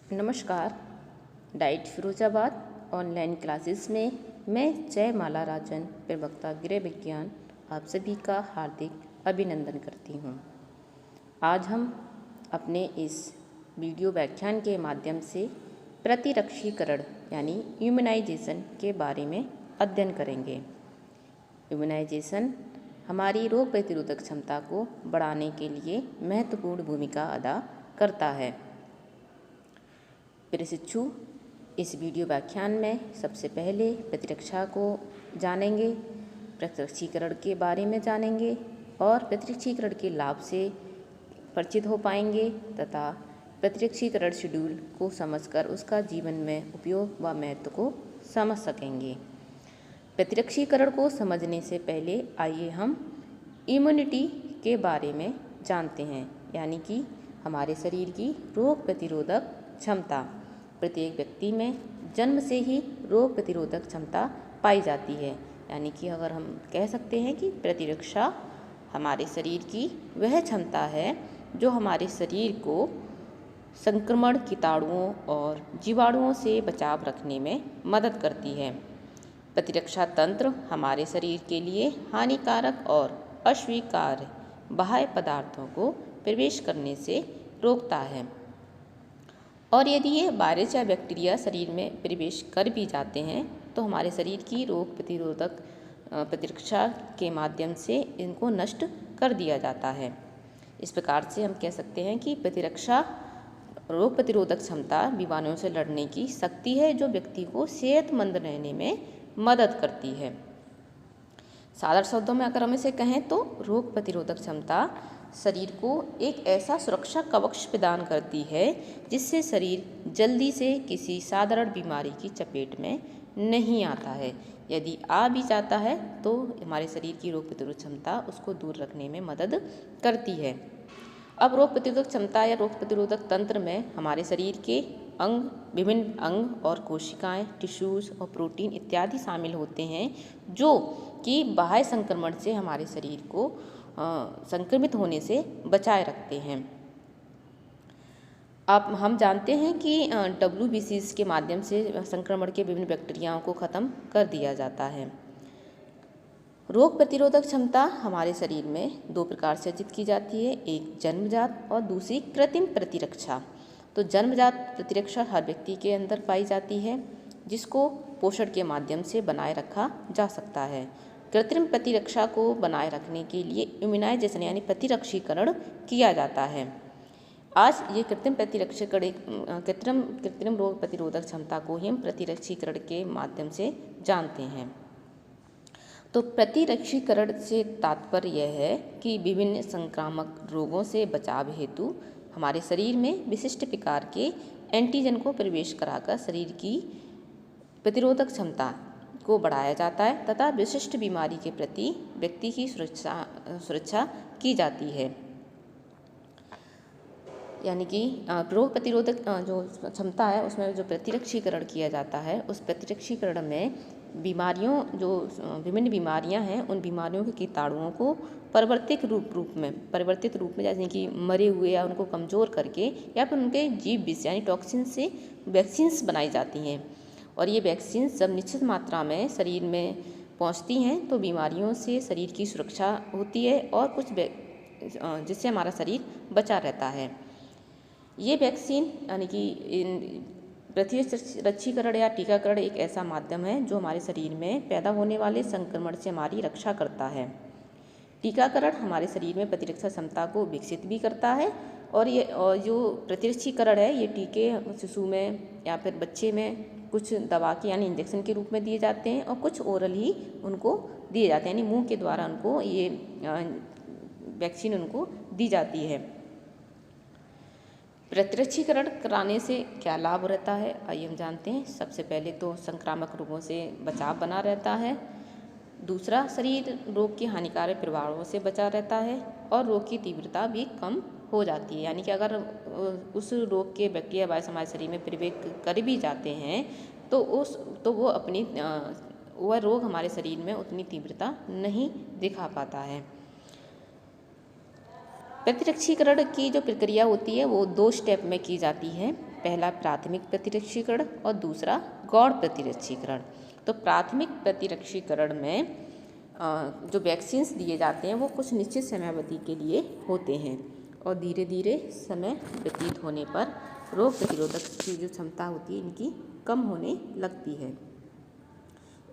नमस्कार। Diet Firozabad online classes में मैं जयमाला राजन, प्रवक्ता गृह विज्ञान, आप सभी का हार्दिक अभिनंदन करती हूँ। आज हम अपने इस वीडियो व्याख्यान के माध्यम से प्रतिरक्षीकरण यानी इम्यूनाइजेशन के बारे में अध्ययन करेंगे। इम्यूनाइजेशन हमारी रोग प्रतिरोधक क्षमता को बढ़ाने के लिए महत्वपूर्ण भूमिका अदा करता है। प्रशिक्षु इस वीडियो व्याख्यान में सबसे पहले प्रतिरक्षा को जानेंगे, प्रतिरक्षीकरण के बारे में जानेंगे और प्रतिरक्षीकरण के लाभ से परिचित हो पाएंगे तथा प्रतिरक्षीकरण शेड्यूल को समझकर उसका जीवन में उपयोग व महत्व को समझ सकेंगे। प्रतिरक्षीकरण को समझने से पहले आइए हम इम्यूनिटी के बारे में जानते हैं, यानी कि हमारे शरीर की रोग प्रतिरोधक क्षमता। प्रत्येक व्यक्ति में जन्म से ही रोग प्रतिरोधक क्षमता पाई जाती है, यानी कि अगर हम कह सकते हैं कि प्रतिरक्षा हमारे शरीर की वह क्षमता है जो हमारे शरीर को संक्रमण, कीटाणुओं और जीवाणुओं से बचाव रखने में मदद करती है। प्रतिरक्षा तंत्र हमारे शरीर के लिए हानिकारक और अस्वीकार्य बाह्य पदार्थों को प्रवेश करने से रोकता है, और यदि ये वायरस या बैक्टीरिया शरीर में प्रवेश कर भी जाते हैं तो हमारे शरीर की रोग प्रतिरोधक प्रतिरक्षा के माध्यम से इनको नष्ट कर दिया जाता है। इस प्रकार से हम कह सकते हैं कि प्रतिरक्षा रोग प्रतिरोधक क्षमता बीमारियों से लड़ने की शक्ति है जो व्यक्ति को सेहतमंद रहने में मदद करती है। साधारण शब्दों में अगर हम इसे कहें तो रोग प्रतिरोधक क्षमता शरीर को एक ऐसा सुरक्षा कवच प्रदान करती है जिससे शरीर जल्दी से किसी साधारण बीमारी की चपेट में नहीं आता है। यदि आ भी जाता है तो हमारे शरीर की रोग प्रतिरोधक क्षमता उसको दूर रखने में मदद करती है। अब रोग प्रतिरोधक क्षमता या रोग प्रतिरोधक तंत्र में हमारे शरीर के अंग, विभिन्न अंग और कोशिकाएं, टिश्यूज और प्रोटीन इत्यादि शामिल होते हैं जो कि बाह्य संक्रमण से हमारे शरीर को संक्रमित होने से बचाए रखते हैं। अब हम जानते हैं कि WBCs के माध्यम से संक्रमण के विभिन्न बैक्टीरियाओं को ख़त्म कर दिया जाता है। रोग प्रतिरोधक क्षमता हमारे शरीर में दो प्रकार से अर्जित की जाती है, एक जन्मजात और दूसरी कृत्रिम प्रतिरक्षा। तो जन्मजात प्रतिरक्षा हर व्यक्ति के अंदर पाई जाती है जिसको पोषण के माध्यम से बनाए रखा जा सकता है। कृत्रिम प्रतिरक्षा को बनाए रखने के लिए इम्यूनाइजेशन यानी प्रतिरक्षीकरण किया जाता है। आज ये कृत्रिम रोग प्रतिरोधक क्षमता को ही हम प्रतिरक्षीकरण के माध्यम से जानते हैं। तो प्रतिरक्षीकरण से तात्पर्य यह है कि विभिन्न संक्रामक रोगों से बचाव हेतु हमारे शरीर में विशिष्ट प्रकार के एंटीजन को प्रवेश कराकर शरीर की प्रतिरोधक क्षमता को बढ़ाया जाता है तथा विशिष्ट बीमारी के प्रति व्यक्ति की सुरक्षा की जाती है। यानी कि रोग प्रतिरोधक जो क्षमता है उसमें जो प्रतिरक्षीकरण किया जाता है उस प्रतिरक्षीकरण में बीमारियों जो विभिन्न बीमारियां हैं उन बीमारियों के कीटाणुओं को परिवर्तित रूप में जैसे कि मरे हुए या उनको कमज़ोर करके या फिर उनके जीव विष यानी टॉक्सिन से वैक्सीन्स बनाई जाती हैं, और ये वैक्सीन जब निश्चित मात्रा में शरीर में पहुंचती हैं तो बीमारियों से शरीर की सुरक्षा होती है और कुछ जिससे हमारा शरीर बचा रहता है। ये वैक्सीन यानी कि प्रतिरक्षीकरण या टीकाकरण एक ऐसा माध्यम है जो हमारे शरीर में पैदा होने वाले संक्रमण से हमारी रक्षा करता है। टीकाकरण हमारे शरीर में प्रतिरक्षा क्षमता को विकसित भी करता है, और जो प्रतिरक्षीकरण है ये टीके शिशु में या फिर बच्चे में कुछ दवा के यानी इंजेक्शन के रूप में दिए जाते हैं और कुछ ओरल ही उनको दिए जाते हैं, यानी मुंह के द्वारा उनको ये वैक्सीन उनको दी जाती है। प्रतिरक्षीकरण कराने से क्या लाभ रहता है आइए हम जानते हैं। सबसे पहले तो संक्रामक रोगों से बचाव बना रहता है, दूसरा शरीर रोग के हानिकारक प्रभावों से बचा रहता है और रोग की तीव्रता भी कम हो जाती है। यानी कि अगर उस रोग के बैक्टीरिया वायरस हमारे शरीर में प्रवेश कर भी जाते हैं तो वह रोग हमारे शरीर में उतनी तीव्रता नहीं दिखा पाता है। प्रतिरक्षीकरण की जो प्रक्रिया होती है वो 2 स्टेप में की जाती है। पहला प्राथमिक प्रतिरक्षीकरण और दूसरा गौण प्रतिरक्षीकरण। तो प्राथमिक प्रतिरक्षीकरण में जो वैक्सीन्स दिए जाते हैं वो कुछ निश्चित समयावधि के लिए होते हैं और धीरे धीरे समय व्यतीत होने पर रोग प्रतिरोधक की जो क्षमता होती है इनकी कम होने लगती है।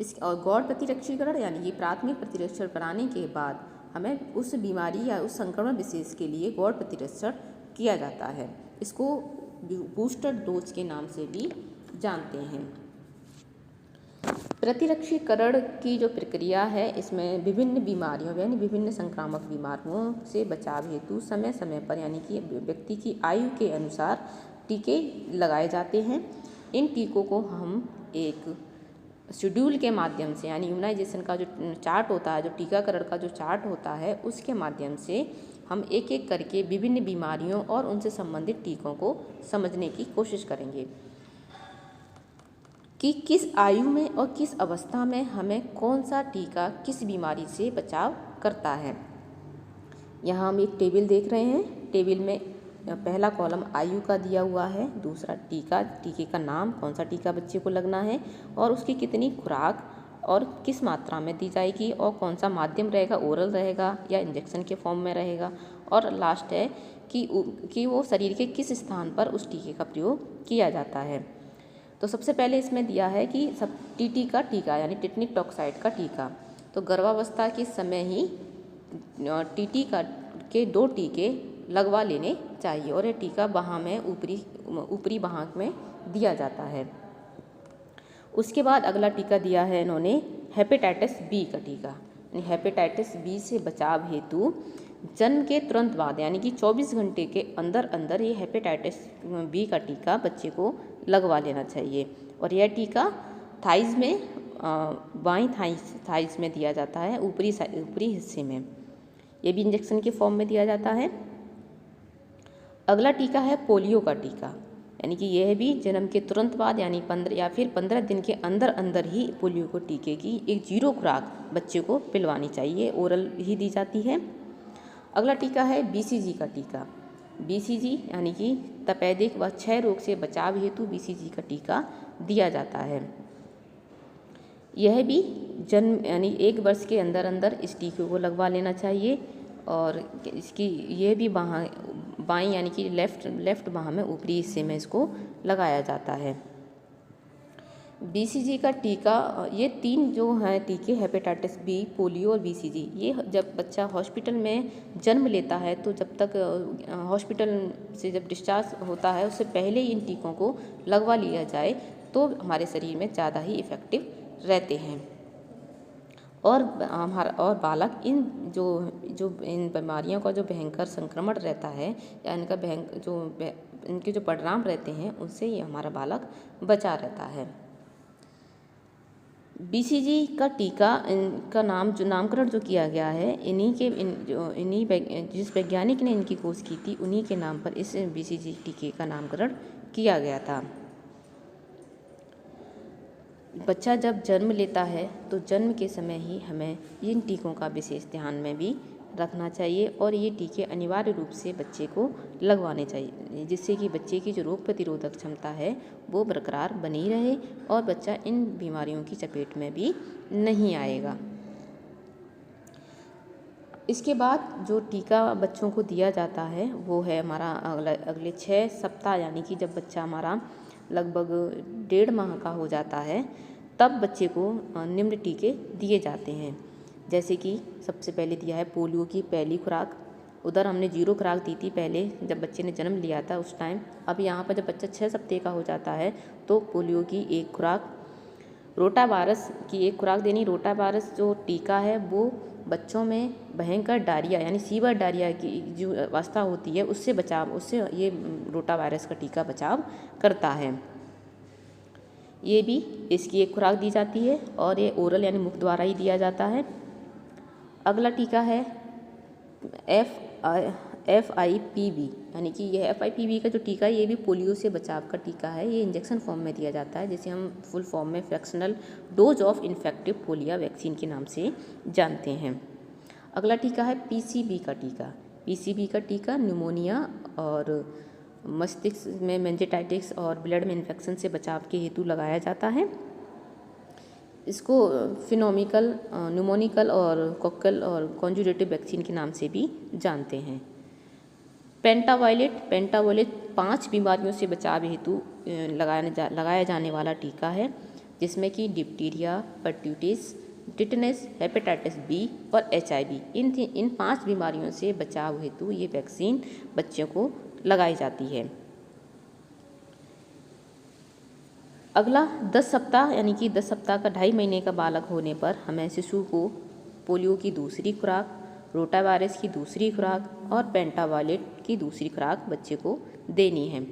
इस और गौण प्रतिरक्षीकरण यानी कि प्राथमिक प्रतिरक्षण कराने के बाद हमें उस बीमारी या उस संक्रमण विशेष के लिए गौण प्रतिरक्षण किया जाता है। इसको बूस्टर डोज के नाम से भी जानते हैं। प्रतिरक्षीकरण की जो प्रक्रिया है इसमें विभिन्न बीमारियों यानी विभिन्न संक्रामक बीमारियों से बचाव हेतु समय समय पर यानी कि व्यक्ति की आयु के अनुसार टीके लगाए जाते हैं। इन टीकों को हम एक शेड्यूल के माध्यम से यानी इम्यूनाइजेशन का जो चार्ट होता है, जो टीकाकरण का जो चार्ट होता है उसके माध्यम से हम एक एक करके विभिन्न बीमारियों और उनसे संबंधित टीकों को समझने की कोशिश करेंगे कि किस आयु में और किस अवस्था में हमें कौन सा टीका किस बीमारी से बचाव करता है। यहाँ हम एक टेबल देख रहे हैं। टेबल में पहला कॉलम आयु का दिया हुआ है, दूसरा टीके का नाम, कौन सा टीका बच्चे को लगना है और उसकी कितनी खुराक और किस मात्रा में दी जाएगी और कौन सा माध्यम रहेगा, ओरल रहेगा या इंजेक्शन के फॉर्म में रहेगा, और लास्ट है कि वो शरीर के किस स्थान पर उस टीके का प्रयोग किया जाता है। तो सबसे पहले इसमें दिया है कि टीटी का टीका यानी टिटनिक टॉक्साइड का टीका। तो गर्भावस्था के समय ही टीटी के 2 टीके लगवा लेने चाहिए और ये टीका बाह में ऊपरी बाह में दिया जाता है। उसके बाद अगला टीका दिया है इन्होंने हेपेटाइटिस बी का टीका। हेपेटाइटिस बी से बचाव हेतु जन्म के तुरंत बाद यानी कि 24 घंटे के अंदर अंदर ये हेपेटाइटिस बी का टीका बच्चे को लगवा लेना चाहिए और यह टीका थाइज में बाईं थाइज में दिया जाता है, ऊपरी हिस्से में। ये भी इंजेक्शन के फॉर्म में दिया जाता है। अगला टीका है पोलियो का टीका, यानी कि यह भी जन्म के तुरंत बाद यानी 15 दिन के अंदर अंदर ही पोलियो को टीके की एक 0 खुराक बच्चे को पिलवानी चाहिए, ओरल ही दी जाती है। अगला टीका है बीसीजी का टीका। बीसीजी यानी कि तपेदिक व क्षय रोग से बचाव हेतु बीसीजी का टीका दिया जाता है। यह भी जन्म यानी 1 वर्ष के अंदर अंदर इस टीके को लगवा लेना चाहिए और इसकी यह भी बाईं यानी कि लेफ्ट बाह में ऊपरी हिस्से में इसको लगाया जाता है। बीसीजी का टीका, ये 3 जो हैं टीके हेपेटाइटिस बी, पोलियो और बीसीजी, ये जब बच्चा हॉस्पिटल में जन्म लेता है तो जब तक हॉस्पिटल से जब डिस्चार्ज होता है उससे पहले इन टीकों को लगवा लिया जाए तो हमारे शरीर में ज़्यादा ही इफ़ेक्टिव रहते हैं और बालक इन इन बीमारियों का जो भयंकर संक्रमण रहता है या इनके जो परिणाम रहते हैं उनसे ये हमारा बालक बचा रहता है। बीसीजी का टीका इनका नामकरण जो किया गया है जिस वैज्ञानिक ने इनकी खोज की थी उन्हीं के नाम पर इस बीसीजी टीके का नामकरण किया गया था। बच्चा जब जन्म लेता है तो जन्म के समय ही हमें इन टीकों का विशेष ध्यान में भी रखना चाहिए और ये टीके अनिवार्य रूप से बच्चे को लगवाने चाहिए जिससे कि बच्चे की जो रोग प्रतिरोधक क्षमता है वो बरकरार बनी रहे और बच्चा इन बीमारियों की चपेट में भी नहीं आएगा। इसके बाद जो टीका बच्चों को दिया जाता है वो है हमारा अगले 6 सप्ताह यानी कि जब बच्चा हमारा लगभग 1.5 माह का हो जाता है तब बच्चे को निम्न टीके दिए जाते हैं। जैसे कि सबसे पहले दिया है पोलियो की पहली खुराक। उधर हमने 0 खुराक दी थी पहले जब बच्चे ने जन्म लिया था उस टाइम। अब यहाँ पर जब बच्चा 6 सप्ताह का हो जाता है तो पोलियो की 1 खुराक, रोटा वायरस की 1 खुराक देनी। रोटा वायरस जो टीका है वो बच्चों में भयंकर डायरिया यानी सीवर डायरिया की जो अवस्था होती है उससे ये रोटा वायरस का टीका बचाव करता है। ये भी इसकी 1 खुराक दी जाती है और ये ओरल यानी मुख द्वारा ही दिया जाता है। अगला टीका है FIPV यानी कि यह FIPV का जो टीका है ये भी पोलियो से बचाव का टीका है। ये इंजेक्शन फॉर्म में दिया जाता है जिसे हम फुल फॉर्म में fractional dose of infective polio vaccine के नाम से जानते हैं। अगला टीका है PCV का टीका। PCV का टीका न्यूमोनिया और मस्तिष्क में मेनिंजाइटिस और ब्लड में इन्फेक्शन से बचाव के हेतु लगाया जाता है। इसको फिनोमिकल, न्यूमोनिकल और कोक्कल और कॉन्जुगेटिव वैक्सीन के नाम से भी जानते हैं। पेंटावायलेट 5 बीमारियों से बचाव हेतु लगाया जाने वाला टीका है, जिसमें कि डिप्टीरिया, परट्यूटिस, टिटनेस, हेपेटाइटिस बी और HIV। इन 5 बीमारियों से बचाव हेतु ये वैक्सीन बच्चों को लगाई जाती है। अगला 10 सप्ताह यानी कि 10 सप्ताह का 2.5 महीने का बालक होने पर हमें शिशु को पोलियो की दूसरी खुराक, रोटावायरस की दूसरी खुराक और पेंटावायलेट की दूसरी खुराक बच्चे को देनी है।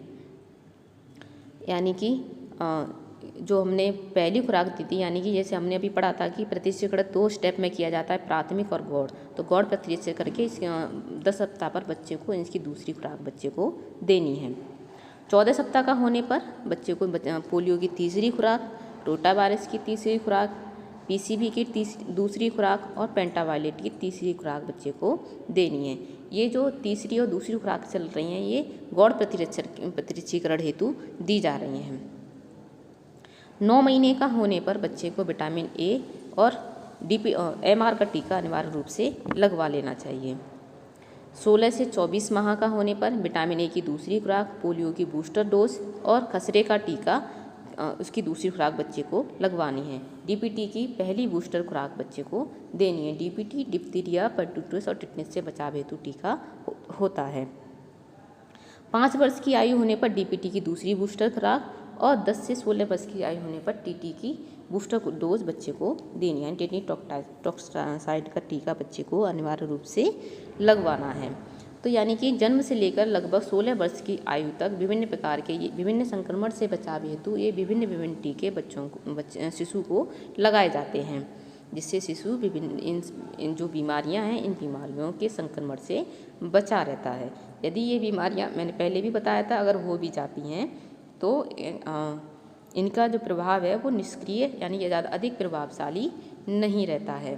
यानी कि जो हमने पहली खुराक दी थी, यानी कि जैसे हमने अभी पढ़ा था कि प्रतिशिकरण 2 स्टेप में किया जाता है, प्राथमिक और गौड़। तो गौड़ प्रतिशिकरण करके 10 सप्ताह पर बच्चे को इसकी दूसरी खुराक बच्चे को देनी है। 14 सप्ताह का होने पर बच्चे को पोलियो की तीसरी खुराक, रोटावायरस की तीसरी खुराक, PCV की दूसरी खुराक और पेंटावायलेट की तीसरी खुराक बच्चे को देनी है। ये जो तीसरी और दूसरी खुराक चल रही हैं, ये गौड़ प्रतिशिकरण हेतु दी जा रही हैं। 9 महीने का होने पर बच्चे को विटामिन A और MR का टीका अनिवार्य रूप से लगवा लेना चाहिए। 16 से 24 माह का होने पर विटामिन A की दूसरी खुराक, पोलियो की बूस्टर डोज और खसरे का टीका उसकी दूसरी खुराक बच्चे को लगवानी है। DPT की पहली बूस्टर खुराक बच्चे को देनी है। DPT डिप्थीरिया, परट्यूटिस और टिटनेस से बचाव हेतु टीका होता है। 5 वर्ष की आयु होने पर DPT की दूसरी बूस्टर खुराक और 10 से 16 वर्ष की आयु होने पर TT की बूस्टर डोज बच्चे को देनी है। टेटनीटॉक्साइड का टीका बच्चे को अनिवार्य रूप से लगवाना है। तो यानी कि जन्म से लेकर लगभग 16 वर्ष की आयु तक विभिन्न प्रकार के विभिन्न संक्रमण से बचाव हेतु ये विभिन्न टीके शिशु को लगाए जाते हैं, जिससे शिशु विभिन्न इन जो बीमारियां हैं, इन बीमारियों के संक्रमण से बचा रहता है। यदि ये बीमारियां, मैंने पहले भी बताया था, अगर हो भी जाती हैं तो इनका जो प्रभाव है वो निष्क्रिय यानी ये ज़्यादा अधिक प्रभावशाली नहीं रहता है।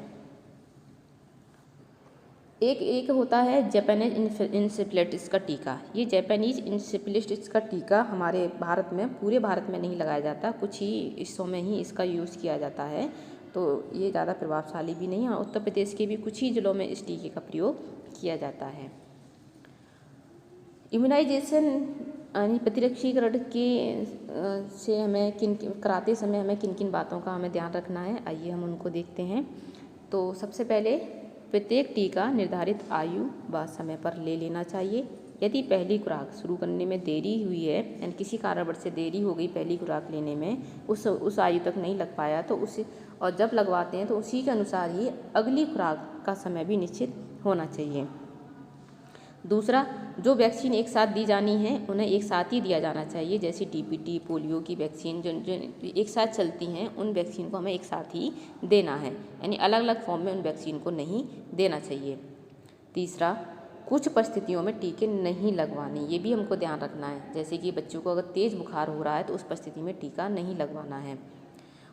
एक होता है जापानीज इंसेफ्लाइटिस का टीका। ये जापानीज इंसेफ्लाइटिस का टीका हमारे भारत में, पूरे भारत में नहीं लगाया जाता, कुछ ही हिस्सों में ही इसका यूज़ किया जाता है। तो ये ज़्यादा प्रभावशाली भी नहीं है। उत्तर प्रदेश के भी कुछ ही जिलों में इस टीके का प्रयोग किया जाता है। इम्यूनाइजेशन यानी प्रतिरक्षीकरण के से हमें कराते समय हमें किन किन बातों का हमें ध्यान रखना है, आइए हम उनको देखते हैं। तो सबसे पहले प्रत्येक टीका निर्धारित आयु व समय पर ले लेना चाहिए। यदि पहली खुराक शुरू करने में देरी हुई है, यानी किसी कारणवश से देरी हो गई पहली खुराक लेने में, उस आयु तक नहीं लग पाया, तो उसे और जब लगवाते हैं तो उसी के अनुसार ही अगली खुराक का समय भी निश्चित होना चाहिए। दूसरा, जो वैक्सीन एक साथ दी जानी है उन्हें एक साथ ही दिया जाना चाहिए। जैसे DPT, पोलियो की वैक्सीन जो एक साथ चलती हैं, उन वैक्सीन को हमें एक साथ ही देना है, यानी अलग अलग फॉर्म में उन वैक्सीन को नहीं देना चाहिए। तीसरा, कुछ परिस्थितियों में टीके नहीं लगवाने, ये भी हमको ध्यान रखना है। जैसे कि बच्चों को अगर तेज़ बुखार हो रहा है तो उस परिस्थिति में टीका नहीं लगवाना है।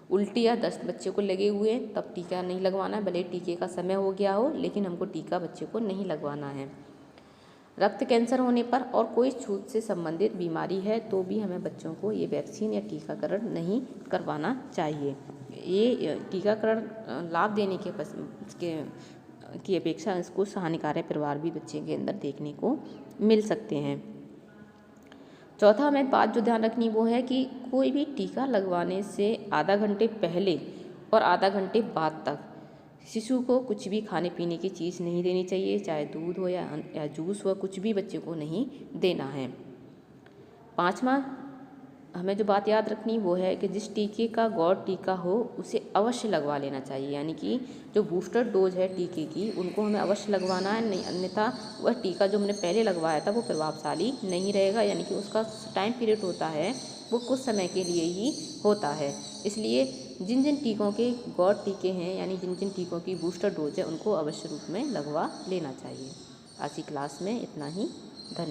उल्टी या दस्त बच्चे को लगे हुए हैं तब टीका नहीं लगवाना है, भले टीके का समय हो गया हो, लेकिन हमको टीका बच्चे को नहीं लगवाना है। रक्त कैंसर होने पर और कोई छूत से संबंधित बीमारी है तो भी हमें बच्चों को ये वैक्सीन या टीकाकरण नहीं करवाना चाहिए। ये टीकाकरण लाभ देने की अपेक्षा इसको हानिकारक प्रभाव भी बच्चे के अंदर देखने को मिल सकते हैं। चौथा हमें बात जो ध्यान रखनी वो है कि कोई भी टीका लगवाने से आधा घंटे पहले और आधा घंटे बाद तक शिशु को कुछ भी खाने पीने की चीज़ नहीं देनी चाहिए, चाहे दूध हो या जूस हो, कुछ भी बच्चे को नहीं देना है। पाँचवा हमें जो बात याद रखनी वो है कि जिस टीके का गौड़ टीका हो उसे अवश्य लगवा लेना चाहिए, यानी कि जो बूस्टर डोज है टीके की उनको हमें अवश्य लगवाना है, नहीं अन्यथा वह टीका जो हमने पहले लगवाया था वो प्रभावशाली नहीं रहेगा, यानी कि उसका टाइम पीरियड होता है वो कुछ समय के लिए ही होता है। इसलिए जिन जिन टीकों के गौड़ टीके हैं, यानी जिन जिन टीकों की बूस्टर डोज है, उनको अवश्य रूप में लगवा लेना चाहिए। आज की क्लास में इतना ही। धन्यवाद।